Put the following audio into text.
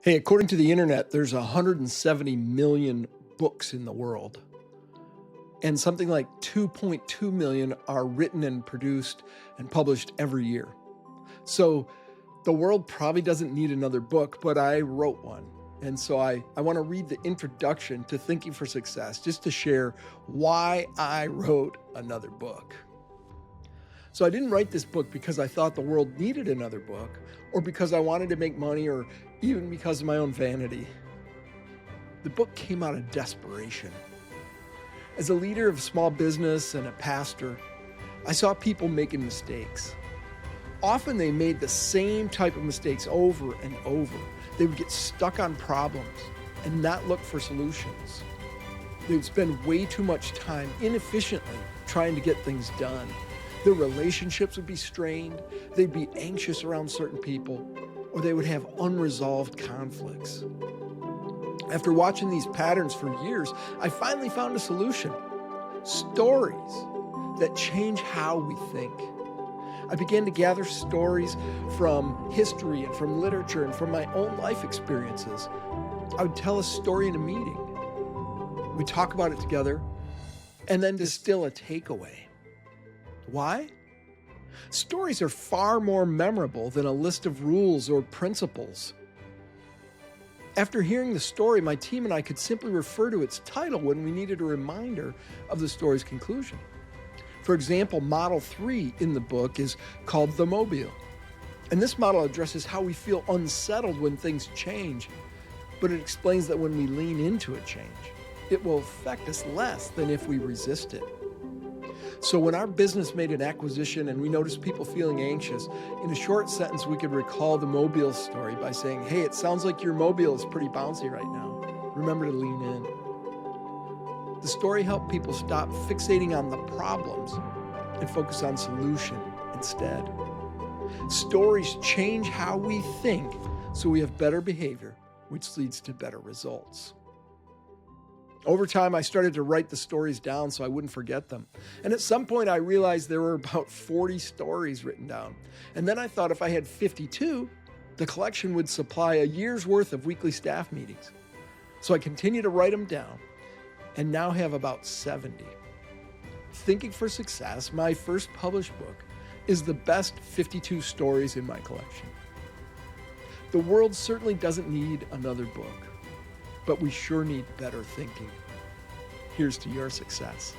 Hey, according to the internet, there's 170 million books in the world, and something like 2.2 million are written and produced and published every year. So the world probably doesn't need another book, but I wrote one. And so I want to read the introduction to Thinking for Success just to share why I wrote another book. So I didn't write this book because I thought the world needed another book, or because I wanted to make money, or even because of my own vanity. The book came out of desperation. As a leader of small business and a pastor, I saw people making mistakes. Often they made the same type of mistakes over and over. They would get stuck on problems and not look for solutions. They would spend way too much time inefficiently trying to get things done. Their relationships would be strained, they'd be anxious around certain people, or they would have unresolved conflicts. After watching these patterns for years, I finally found a solution. Stories that change how we think. I began to gather stories from history and from literature and from my own life experiences. I would tell a story in a meeting. We'd talk about it together and then distill a takeaway. Why? Stories are far more memorable than a list of rules or principles. After hearing the story, my team and I could simply refer to its title when we needed a reminder of the story's conclusion. For example, Model 3 in the book is called the Mobile. And this model addresses how we feel unsettled when things change, but it explains that when we lean into a change, it will affect us less than if we resist it. So when our business made an acquisition and we noticed people feeling anxious, in a short sentence, we could recall the Mobile story by saying, "Hey, it sounds like your Mobile is pretty bouncy right now. Remember to lean in." The story helped people stop fixating on the problems and focus on solution instead. Stories change how we think, so we have better behavior, which leads to better results. Over time, I started to write the stories down so I wouldn't forget them. And at some point, I realized there were about 40 stories written down. And then I thought if I had 52, the collection would supply a year's worth of weekly staff meetings. So I continued to write them down and now have about 70. Thinking for Success, my first published book, is the best 52 stories in my collection. The world certainly doesn't need another book, but we sure need better thinking. Here's to your success.